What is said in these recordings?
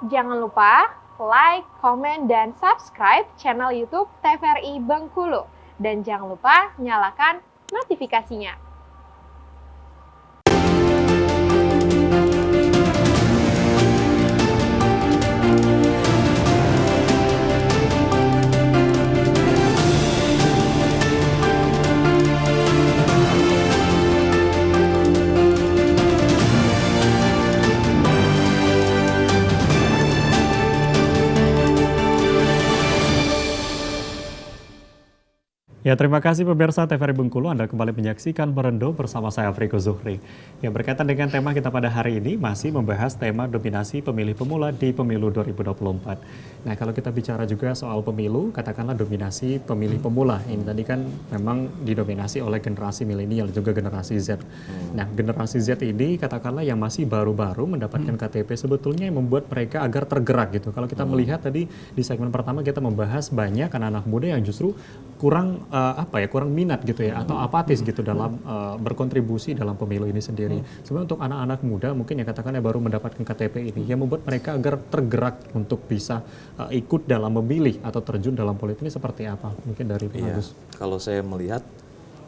Jangan lupa like, komen, dan subscribe channel YouTube TVRI Bengkulu. Dan jangan lupa nyalakan notifikasinya. Ya, terima kasih pemirsa TVRI Bengkulu, Anda kembali menyaksikan Berendo bersama saya Afriko Zuhri. Ya, berkaitan dengan tema kita pada hari ini masih membahas tema dominasi pemilih pemula di pemilu 2024. Nah, kalau kita bicara juga soal pemilu, katakanlah dominasi pemilih pemula. Ini tadi kan memang didominasi oleh generasi milenial juga generasi Z. Nah, generasi Z ini katakanlah yang masih baru-baru mendapatkan KTP sebetulnya yang membuat mereka agar tergerak gitu. Kalau kita melihat tadi di segmen pertama kita membahas banyak anak-anak muda yang justru kurang kurang minat gitu ya atau apatis gitu dalam berkontribusi dalam pemilu ini sendiri. Sebenarnya untuk anak-anak muda mungkin yang katakannya baru mendapatkan KTP ini yang membuat mereka agar tergerak untuk bisa ikut dalam memilih atau terjun dalam politik ini seperti apa? Mungkin dari Pak Agus. Kalau saya melihat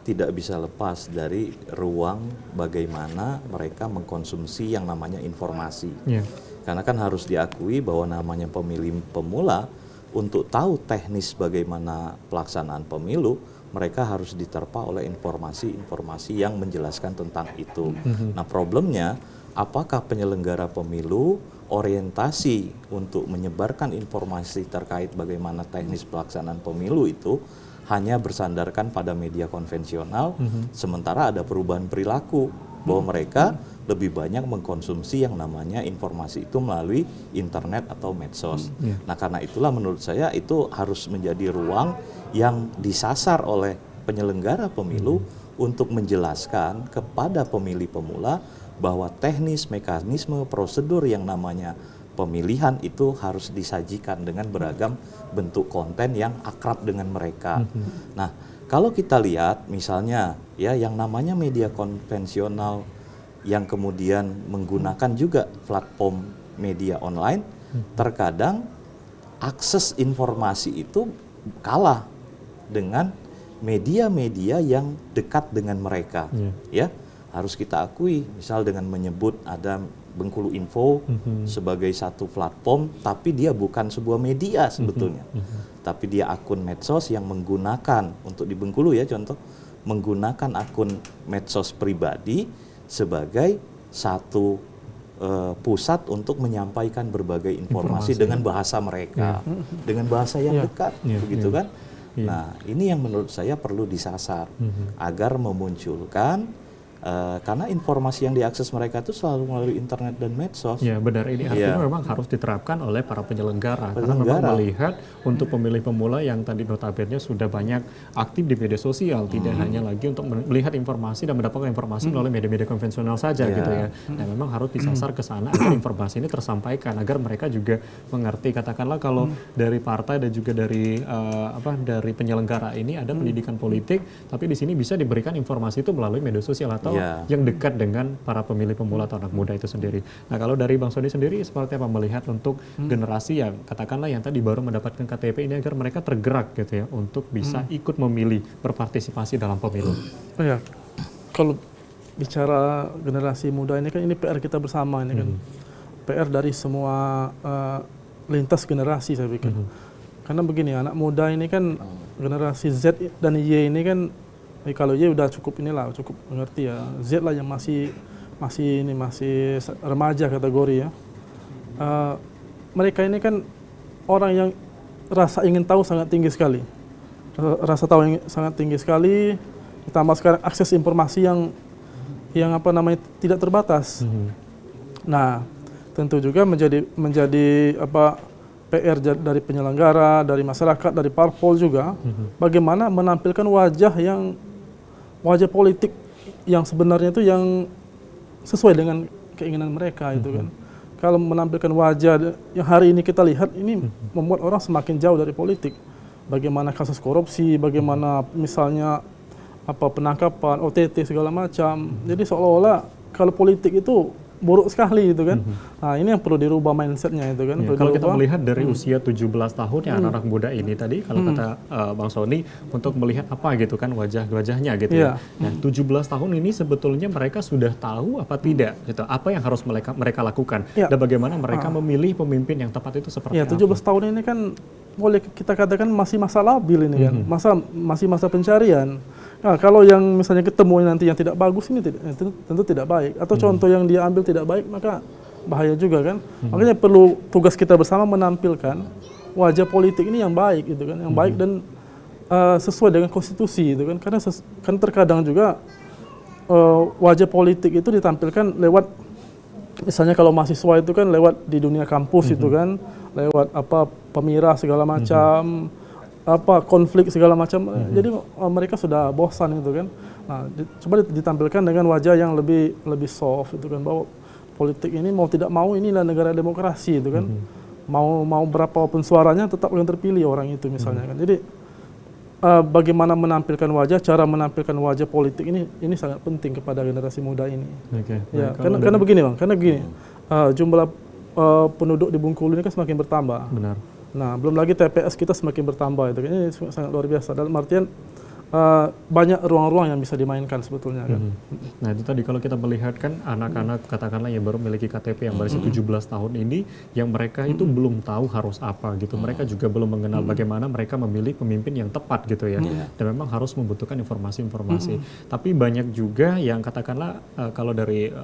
tidak bisa lepas dari ruang bagaimana mereka mengkonsumsi yang namanya informasi. Karena kan harus diakui bahwa namanya pemilih pemula untuk tahu teknis bagaimana pelaksanaan pemilu, mereka harus diterpa oleh informasi-informasi yang menjelaskan tentang itu. Nah, problemnya, apakah penyelenggara pemilu orientasi untuk menyebarkan informasi terkait bagaimana teknis pelaksanaan pemilu itu hanya bersandarkan pada media konvensional, sementara ada perubahan perilaku bahwa mereka lebih banyak mengkonsumsi yang namanya informasi itu melalui internet atau medsos. Nah, karena itulah menurut saya itu harus menjadi ruang yang disasar oleh penyelenggara pemilu untuk menjelaskan kepada pemilih pemula bahwa teknis, mekanisme, prosedur yang namanya pemilihan itu harus disajikan dengan beragam bentuk konten yang akrab dengan mereka. Nah, kalau kita lihat misalnya ya yang namanya media konvensional yang kemudian menggunakan juga platform media online, terkadang akses informasi itu kalah dengan media-media yang dekat dengan mereka. Ya, harus kita akui, misal dengan menyebut ada Bengkulu Info sebagai satu platform, tapi dia bukan sebuah media sebetulnya. Tapi dia akun medsos yang menggunakan, untuk di Bengkulu ya contoh, menggunakan akun medsos pribadi sebagai satu pusat untuk menyampaikan berbagai informasi dengan bahasa mereka, dengan bahasa yang dekat, begitu kan? Nah, ini yang menurut saya perlu disasar agar memunculkan karena informasi yang diakses mereka itu selalu melalui internet dan medsos. Ya, benar, ini artinya memang harus diterapkan oleh para penyelenggara. Karena memang melihat untuk pemilih pemula yang tadi notabene sudah banyak aktif di media sosial, tidak hanya lagi untuk melihat informasi dan mendapatkan informasi melalui media-media konvensional saja gitu ya. Nah, memang harus disasar ke sana agar informasi ini tersampaikan, agar mereka juga mengerti. Katakanlah kalau dari partai dan juga dari dari penyelenggara ini ada pendidikan politik, tapi di sini bisa diberikan informasi itu melalui media sosial atau yang dekat dengan para pemilih pemula atau anak muda itu sendiri. Nah, kalau dari Bang Sony sendiri seperti apa melihat untuk generasi yang katakanlah yang tadi baru mendapatkan KTP ini agar mereka tergerak gitu ya untuk bisa ikut memilih, berpartisipasi dalam pemilu. Ya, kalau bicara generasi muda ini kan ini PR kita bersama ini kan. PR dari semua lintas generasi saya pikir. Karena begini, anak muda ini kan generasi Z dan Y ini kan kalau Y udah cukup cukup mengerti ya. Z lah yang masih remaja kategori ya. Mereka ini kan orang yang rasa ingin tahu sangat tinggi sekali. Rasa tahu yang sangat tinggi sekali. Ditambah sekarang akses informasi yang tidak terbatas. Nah, tentu juga menjadi PR dari penyelenggara, dari masyarakat, dari parpol juga, bagaimana menampilkan wajah politik yang sebenarnya itu yang sesuai dengan keinginan mereka itu kan. Kalau menampilkan wajah yang hari ini kita lihat ini membuat orang semakin jauh dari politik. Bagaimana kasus korupsi, bagaimana misalnya penangkapan, OTT segala macam. Jadi seolah-olah kalau politik itu buruk sekali gitu kan. Nah, ini yang perlu dirubah mindsetnya itu kan. Ya, perlu kalau kita dirubah. melihat dari usia 17 tahun ya anak-anak muda ini tadi, kalau kata Bang Sony, untuk melihat apa gitu kan wajah-wajahnya gitu ya. Nah, 17 tahun ini sebetulnya mereka sudah tahu apa tidak gitu, apa yang harus mereka lakukan, dan bagaimana mereka memilih pemimpin yang tepat itu seperti ya, apa. 17 tahun ini kan boleh kita katakan masih masa labil ini kan, masih masa pencarian. Nah, kalau yang misalnya ketemu nanti yang tidak bagus ini tentu tidak baik, atau contoh yang dia ambil tidak baik, maka bahaya juga kan. Makanya perlu tugas kita bersama menampilkan wajah politik ini yang baik gitu kan, yang baik dan sesuai dengan konstitusi itu kan. Karena kan terkadang juga wajah politik itu ditampilkan lewat, misalnya kalau mahasiswa itu kan lewat di dunia kampus itu kan, lewat apa pemirah segala macam, apa konflik segala macam. Jadi mereka sudah bosan itu kan. Nah, coba ditampilkan dengan wajah yang lebih soft itu kan, bahwa politik ini mau tidak mau inilah negara demokrasi itu kan. Mau berapapun suaranya tetap akan terpilih orang itu misalnya kan. Jadi bagaimana menampilkan wajah, cara menampilkan wajah politik ini sangat penting kepada generasi muda ini. Ya, karena begini Bang, jumlah penduduk di Bengkulu ini kan semakin bertambah. Benar. Nah, belum lagi TPS kita semakin bertambah itu. Ini sangat luar biasa. Dalam artian banyak ruang-ruang yang bisa dimainkan sebetulnya kan. Nah, itu tadi kalau kita melihat kan anak-anak katakanlah yang baru memiliki KTP yang berusia 17 tahun ini, yang mereka itu belum tahu harus apa gitu. Mereka juga belum mengenal bagaimana mereka memilih pemimpin yang tepat gitu ya. Dan memang harus membutuhkan informasi-informasi. Tapi banyak juga yang katakanlah kalau dari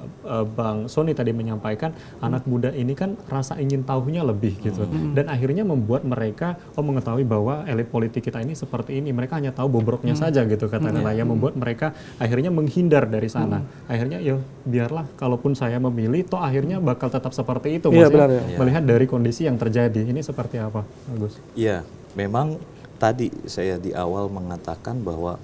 Bang Sony tadi menyampaikan, anak muda ini kan rasa ingin tahunya lebih gitu. Dan akhirnya membuat mereka mengetahui bahwa elit politik kita ini seperti ini. Mereka hanya tahu bobroknya saja gitu katakanlah, yang membuat mereka akhirnya menghindar dari sana. Akhirnya ya biarlah, kalaupun saya memilih toh akhirnya bakal tetap seperti itu. Melihat dari kondisi yang terjadi ini seperti apa, Agus? Iya, memang tadi saya di awal mengatakan bahwa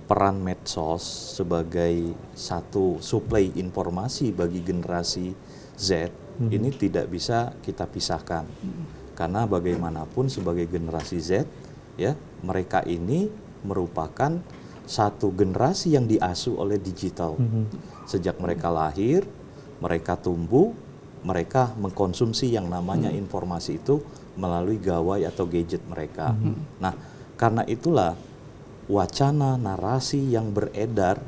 peran medsos sebagai satu suplai informasi bagi generasi Z ini tidak bisa kita pisahkan. Karena bagaimanapun sebagai generasi Z ya, mereka ini merupakan satu generasi yang diasuh oleh digital. Sejak mereka lahir, mereka tumbuh, mereka mengkonsumsi yang namanya informasi itu melalui gawai atau gadget mereka. Nah, karena itulah wacana narasi yang beredar,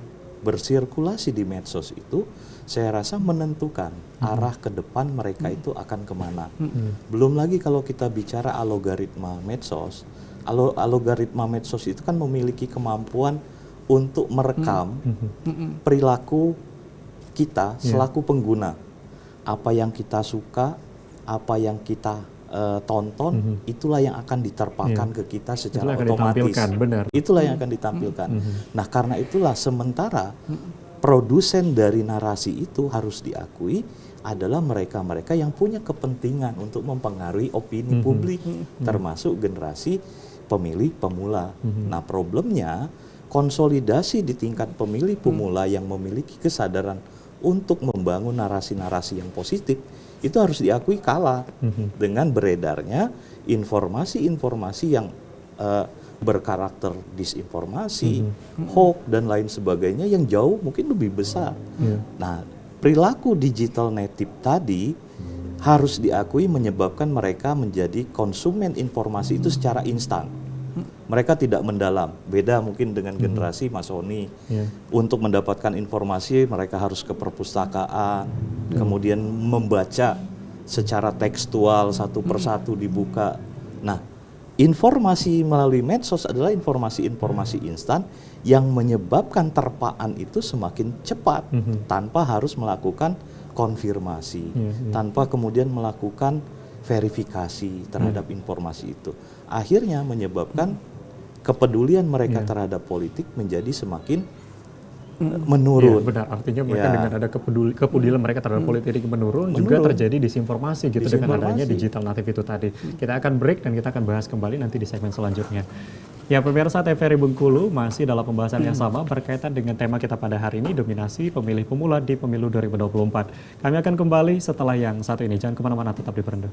bersirkulasi di medsos itu, saya rasa menentukan arah ke depan mereka itu akan kemana. Belum lagi kalau kita bicara algoritma medsos, algoritma medsos itu kan memiliki kemampuan untuk merekam perilaku kita selaku pengguna. Apa yang kita suka, apa yang kita tonton, itulah yang akan diterpakan ke kita secara otomatis. Itulah yang akan ditampilkan. Nah, karena itulah sementara produsen dari narasi itu harus diakui adalah mereka-mereka yang punya kepentingan untuk mempengaruhi opini publik, termasuk generasi pemilih pemula. Nah, problemnya konsolidasi di tingkat pemilih pemula yang memiliki kesadaran untuk membangun narasi-narasi yang positif itu harus diakui kalah dengan beredarnya informasi-informasi yang berkarakter disinformasi, hoax dan lain sebagainya yang jauh mungkin lebih besar. Nah, perilaku digital native tadi harus diakui menyebabkan mereka menjadi konsumen informasi itu secara instan. Mereka tidak mendalam. Beda mungkin dengan generasi Mas Sony. Untuk mendapatkan informasi mereka harus ke perpustakaan, kemudian membaca secara tekstual satu persatu dibuka. Nah, informasi melalui medsos adalah informasi-informasi instan yang menyebabkan terpaan itu semakin cepat tanpa harus melakukan konfirmasi, tanpa kemudian melakukan verifikasi terhadap informasi itu. Akhirnya menyebabkan kepedulian mereka terhadap politik menjadi semakin menurun. Benar, artinya mereka dengan ada kepedulian mereka terhadap politik menurun, juga terjadi disinformasi gitu dengan adanya digital native itu tadi. Kita akan break dan kita akan bahas kembali nanti di segmen selanjutnya. Ya, pemirsa TVRI Bengkulu masih dalam pembahasan yang sama berkaitan dengan tema kita pada hari ini, dominasi pemilih pemula di pemilu 2024. Kami akan kembali setelah yang satu ini. Jangan kemana-mana, tetap di Perendo.